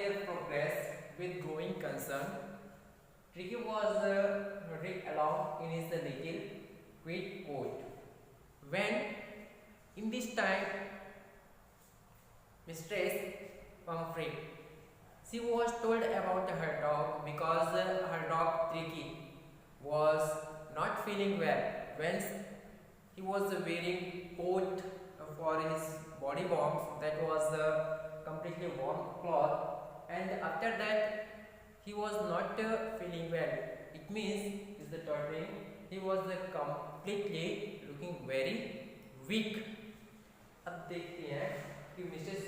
their progress with growing concern. Tricky was read along in his little great coat. When in this time, Mistress Pumphrey, she was told about her dog because her dog Tricky was not feeling well. When he was wearing coat for his body warmth, that was completely warm cloth, and after that he was not feeling well. It means is the toddling he was completely looking very weak. अब देखते हैं कि Mrs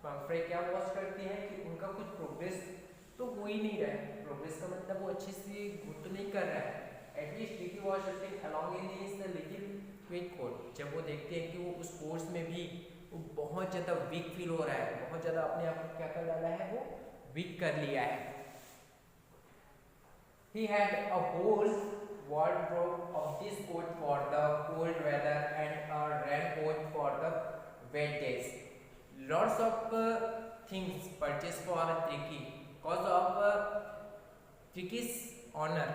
Pomfrey क्या watch करती हैं कि उनका कुछ प्रोग्रेस तो हो ही नहीं रहा है. प्रोग्रेस का मतलब वो अच्छे से ग्रो तो नहीं कर रहा है. At least Ricky was sitting along in his little quick coat. जब वो देखते हैं कि वो उस कोर्स में भी वो बहुत ज़्यादा वीक फील हो रहा है, बहुत ज़्यादा अपने आप को क्या कर डाला है, वो वीक कर लिया है. He had a whole wardrobe of this coat for the cold weather and a raincoat for the wet days. Lots of things purchased for Tricky. Cause of Tricky's honor,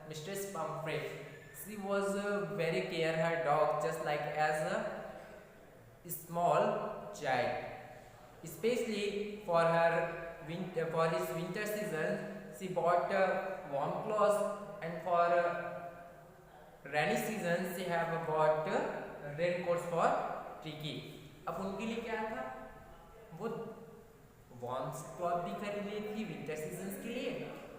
Mistress Pumphrey, she was very care her dog just like as a small child. Especially for his winter season, she bought warm clothes, and for rainy season she have bought raincoats for Tricky. अब उनके लिए क्या था, वो warm cloth भी खरीद ली थी winter season के लिए,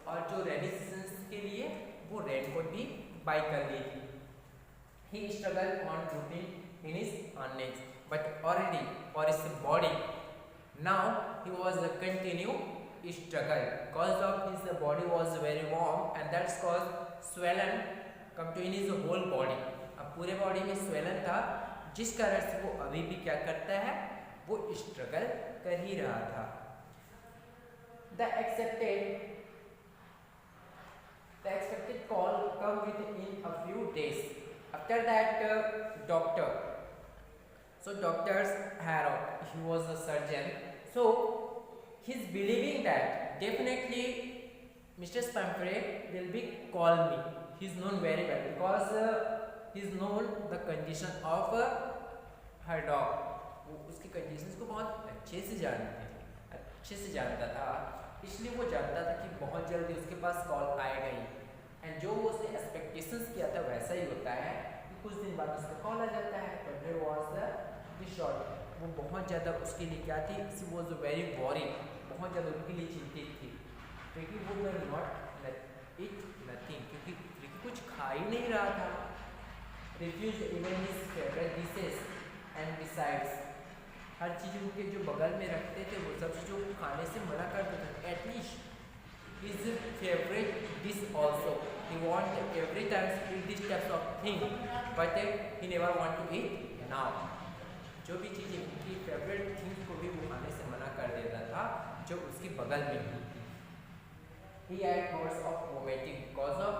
और जो रेनी सीजन के लिए वो रेनकोट भी बाई कर ली थी. He struggled on routine in his earnings, but already for his body now he was a continue struggle cause of his body was very warm, and that's cause swelling come to in his whole body. अब पूरे body में swelling था, जिस कारण से वो अभी भी क्या करता है, वो स्ट्रगल कर ही रहा था. The expected call come within a few days. After that, doctor. So doctor's Harrow, he was a surgeon. So he's believing that definitely Mr. Pumphrey will be call me. He's known very well because he's known the condition of her dog. वो उसकी conditions को बहुत अच्छे से जानता था, इसलिए वो जानता था कि बहुत जल्दी उसके पास कॉल आएगा ही. एंड जो वो उसने एक्सपेक्टेशंस किया था वैसा ही होता है कि कुछ दिन बाद उसका कॉल आ जाता है. But there was the short, वो बहुत ज़्यादा उसके लिए क्या थी, शी वॉज वेरी वॉरिंग, बहुत ज़्यादा उनके लिए चिंतित थी. क्योंकि वो नॉट इट नथिंग, क्योंकि कुछ खा ही नहीं रहा था. Refuse even his favourite dishes, and besides हर चीज़ उनके जो बगल में रखते थे वो सब चीज़ों को खाने से मना करते थे. At least his favorite dish also, he want every time to eat this types of thing, but he never want to eat now. जो भी चीज़ें उनकी फेवरेट थिंग्स को भी वो खाने से मना कर देता था जो उसके बगल में ही थी. He had thoughts of vomiting because of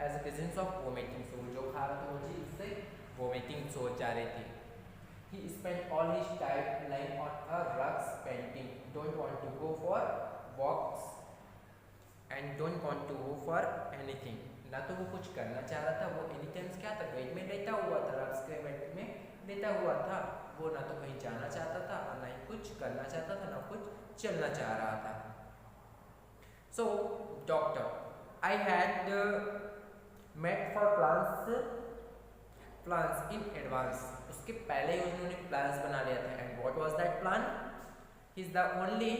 as a presence of vomiting. So जो खा रहा था वो चीज़ उससे vomiting हो जा रही थी. He spent all his time lying on a rug painting. Don't want to go for walks and don't want to go for anything. ना तो वो कुछ करना चाह रहा था, वो एनी टाइम्स क्या था, बेड में लेटा हुआ था, रग्स के बेड में लेटा हुआ था. वो ना तो कहीं जाना चाहता था और ना ही कुछ करना चाहता था, ना कुछ चलना चाह रहा था. So doctor, I had met for plans in advance. उसके पहले ही उन्होंने प्लान्स बना लिया था. And what was that plan? Is the only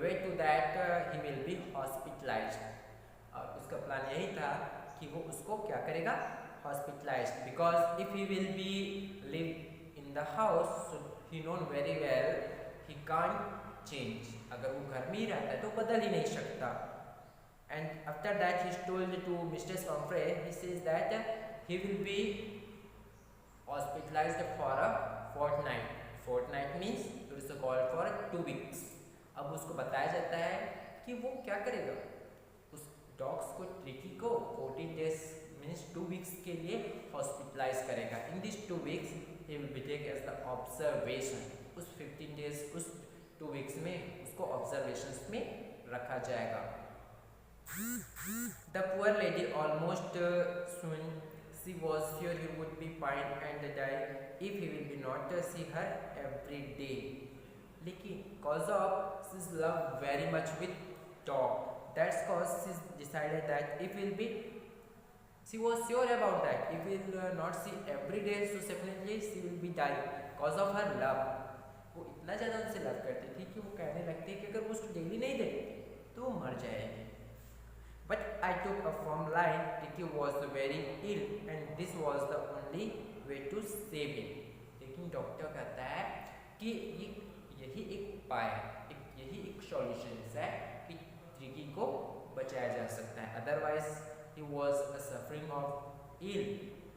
way to that he will be hospitalized. और उसका प्लान यही था कि वो उसको क्या करेगा, hospitalized, because if he will be live in the house, so he known very well he can't change. अगर वो घर में ही रहता है तो बदल ही नहीं सकता. And after that he told to Mr. Pumphrey, he says that he will be hospitalized for a fortnight. Fortnight means it is called for 2 weeks. अब उसको बताया जाता है कि वो क्या करेगा, उस डॉग्स को ट्रिकी को 14 days मीन्स 2 weeks के लिए हॉस्पिटलाइज करेगा. In this 2 weeks he will be take as the observation. उस 15 days उस 2 weeks में उसको ऑब्जर्वेशंस में रखा जाएगा। The poor lady almost swooned. She was sure he would be fine and die if he will be not see her every day. लेकिन cause of she's love very much with dog. That's cause she decided that if will be, she was sure about that if will not see every day, so definitely she will be die cause of her love. वो इतना ज़्यादा उनसे love करती थी कि वो कहने लगती कि अगर वो उसको डेली नहीं देती तो वो मर जाएगी। But I took a firm line. Ricky was very ill and this was the only way to save him. लेकिन डॉक्टर कहता है कि यही एक उपाय है, यही एक सॉल्यूशन है कि रिकी को बचाया जा सकता है। Otherwise he was suffering of ill,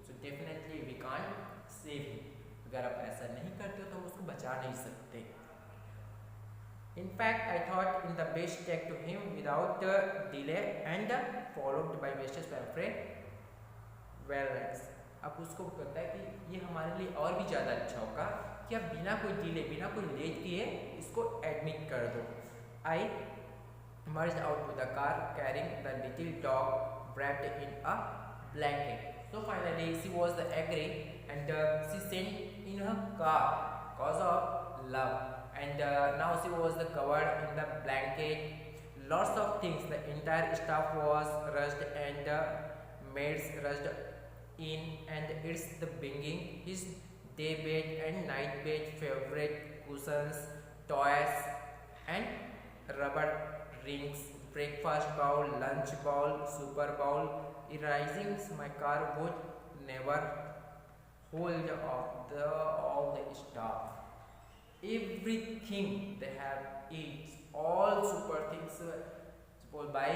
so definitely we can't save him. अगर आप ऐसा नहीं करते हो तो हम उसको बचा नहीं सकते। In fact, I thought in the best take to him without delay and followed by Mrs. Pamphray wellness. अब उसको कहता है कि ये हमारे लिए और भी ज़्यादा अच्छा होगा कि आप बिना कोई डिले, बिना कोई लेट किए इसको एडमिट कर दो। I merged out to the car carrying the little dog wrapped in a blanket. So finally she was agree and she sent in her car cause of love. And now she was covered in the blanket. Lots of things. The entire staff was rushed and maids rushed in, and it's the bringing his day bed and night bed, favorite cushions, toys, and rubber rings, breakfast bowl, lunch bowl, super bowl. Erasing my car would never hold of all the stuff. Everything they have eats, all super things supposed by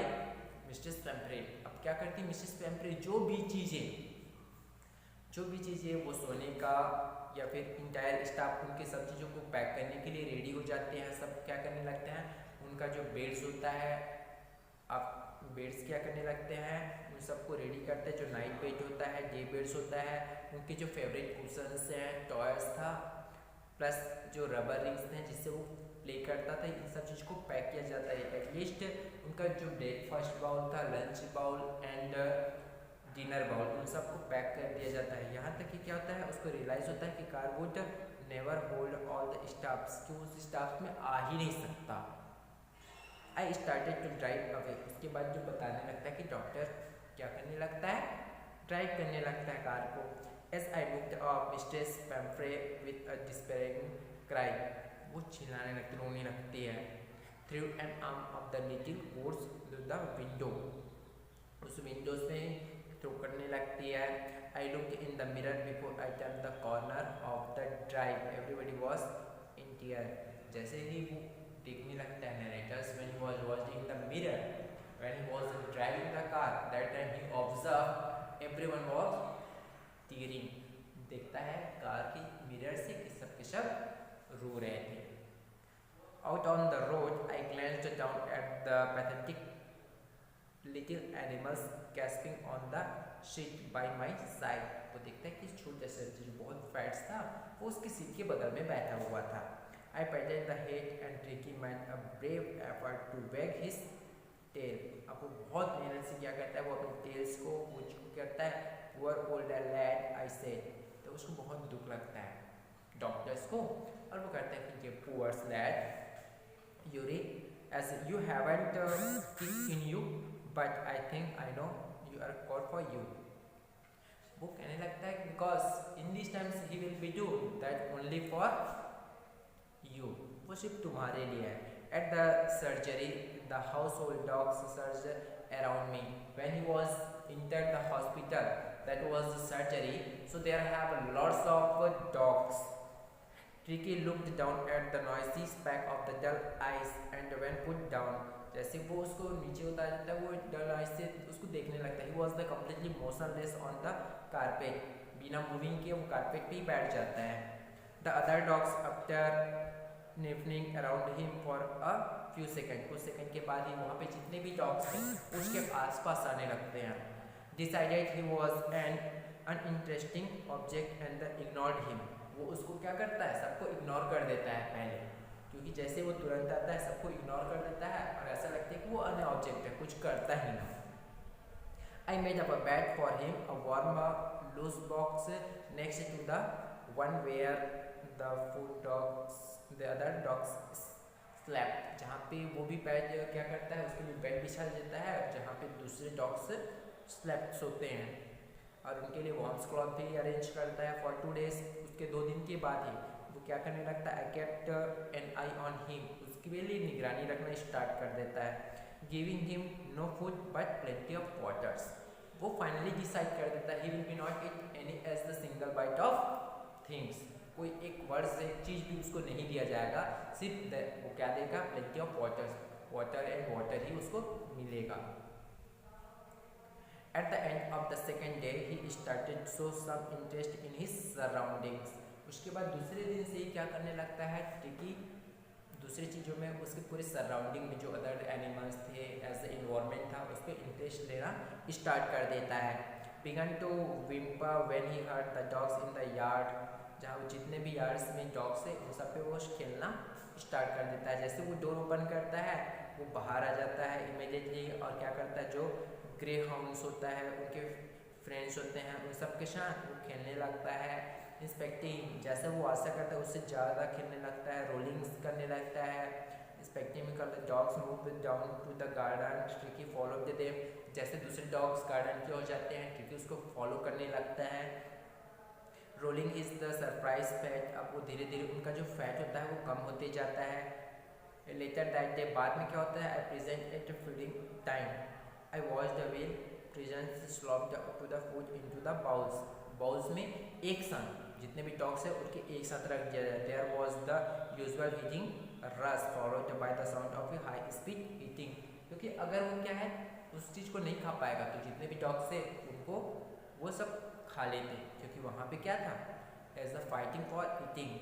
Mrs. Pamphray. अब क्या करती Mrs पैम्फ्रे, जो भी चीज़ें वो सोने का या फिर इंटायर स्टाफ उनके सब चीज़ों को पैक करने के लिए रेडी हो जाते हैं। सब क्या करने लगते हैं, उनका जो बेड्स होता है, आप बेड्स क्या करने लगते हैं, उन सबको रेडी करते हैं। जो नाइट बेड होता है, डे बेड्स होता है, उनके जो फेवरेट कुशन्स हैं, टॉयज था, प्लस जो रबर रिंग्स हैं जिससे वो प्ले करता था, इन सब चीज़ को पैक किया जाता है। एटलीस्ट उनका जो ब्रेकफास्ट बाउल था, lunch bowl and dinner bowl, उन सबको पैक कर दिया जाता है। यहाँ तक कि क्या होता है, उसको रियलाइज़ होता है कि car would never hold all the staffs, कि उस स्टाफ में आ ही नहीं सकता। I started to drive away. उसके बाद जो बताने लगता है कि डॉक्टर क्या करने लगता है, ड्राइव करने लगता है कार को। As I looked up, Mrs. Pamphray with a despairing cry, वो चिल्लाने लगती, रोने लगती है। Threw an arm of the little horse to the window, उस विंडो से थ्रो करने लगती है। I looked in the mirror before I turned the corner of the drive. Everybody was in tears. जैसे ही वो देखने लगता है narrators, when he was watching the mirror, when he was driving the car, that time he observed everyone was tearing. देखता है car की mirror से कि सब रो रहे थे। Out on the road, I glanced down at the pathetic little animals gasping on the seat by my side. वो देखता है कि छोटा सा जो बहुत फैट्स था वो उसकी सीट के बगल में बैठा हुआ था। I patted the head and Ricky made a brave effort to wag his tail. अब वो बहुत मेहनत से क्या करता है, वो अपने टेल्स को मुझको करता है। Poor old lad, I said. तो उसको बहुत दुख लगता है डॉक्टर्स को, और वो कहता है कि poor lad, Yuri, as you haven't it in you, but I think I know you are called for you. वो कहने लगता है because in these times he will be doing that only for you. वो सिर्फ तुम्हारे लिए है। At the surgery, the household dogs surged around me. When he was entered the hospital, that was the surgery, so there have lots of dogs. Tricky looked down at the noisy speck of the dull eyes and when put down, जैसे वो उसको नीचे उतार देता है, वो dull eyes से उसको देखने लगता है। He was the completely motionless on the carpet. बिना मूविंग के वो कारपेट पे ही बैठ जाता है। The other dogs after sniffing around him for a few seconds, कुछ सेकंड के बाद ही वहाँ पे जितने भी डॉग्स थे उसके आसपास आने लगते हैं। Decided he was an uninteresting object and ignored him. वो उसको क्या करता है, सबको इग्नोर कर देता है पहले, क्योंकि जैसे वो तुरंत आता है सबको इग्नोर कर देता है और ऐसा लगता है वो अन्य ऑब्जेक्ट है, कुछ करता ही ना। I made up a bed for him, a warm loose box next to the one where the other dogs slept. जहाँ पे वो भी बेड क्या करता है, उसके लिए बेड बिछा देता है जहाँ पे दूसरे डॉग्स स्लेप्ट सोते हैं, और उनके लिए वार्म क्लॉथ भी अरेंज करता है फॉर 2 days। उसके 2 दिन के बाद ही वो क्या करने लगता है, I kept an eye on him, उसके लिए निगरानी रखना स्टार्ट कर देता है। Giving him no food but plenty of waters. वो फाइनली डिसाइड कर देता है he will be not eat any as the single bite of things, कोई एक वर्ड से एक चीज़ भी उसको नहीं दिया जाएगा, सिर्फ वो क्या देगा, plenty of waters, water and water ही उसको मिलेगा। At the end of the second day, he started to show some interest in his surroundings. उसके बाद दूसरे दिन से ही क्या करने लगता है, टिकी दूसरी चीज़ों में, उसके पूरे सराउंडिंग में जो अदर एनिमल्स थे, एज द इन्वायरमेंट था, उस पर इंटरेस्ट लेना स्टार्ट कर देता है। Began to whimper when he heard the dogs in the yard. जहाँ वो जितने भी यार्ड्स में डॉग्स थे उन सब पे वो खेलना स्टार्ट कर देता है। जैसे वो डोर ओपन करता है वो बाहर आ जाता है इमीडिएटली, और क्या करता है, जो ग्रे हाउंड्स होता है उनके फ्रेंड्स होते हैं उन सब के साथ वो खेलने लगता है। इंस्पेक्टिंग, जैसे वो आशा करता है उससे ज़्यादा खेलने लगता है, रोलिंग्स करने लगता है। इंस्पेक्टिंग में करता है, dogs move down to the garden, Tricki follow them. जैसे दूसरे डॉग्स गार्डन के हो जाते हैं, ट्रिकी उसको फॉलो करने लगता है। Rolling is the surprise fat, अब वो धीरे धीरे उनका जो फैट होता है वो कम होते जाता है। लेटर दैट डे, बाद में क्या होता है, I present at feeding time, I watch the wheel present slop to the food into the bowls. Bowls में एक साथ जितने भी डॉग्स है उनके एक साथ रख दिया जाए। There was the usual eating rush followed by the sound of a high speed eating, क्योंकि अगर वो क्या है उस चीज़ को नहीं खा पाएगा तो जितने भी डॉग्स है उनको वो सब खा लेते, क्योंकि वहाँ पे क्या था, as the fighting for eating.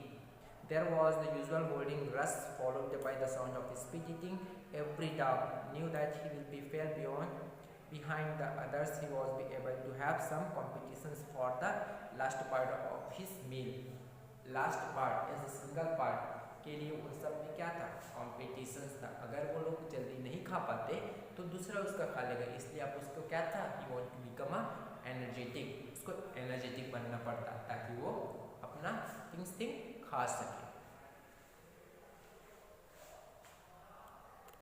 There was the usual holding rush followed by the sound of speed eating. Every dog knew that he will be far behind the others. He was be able to have some competitions for the last part of his meal. Last part as a single part के लिए उन सब में क्या था, competitions था। अगर वो लोग जल्दी नहीं खा पाते तो दूसरा उसका खा लेगा, इसलिए आप उसको क्या था, he want to become energetic, उसको एनर्जेटिक बनना पड़ता ताकि वो अपना थिंग खा सके।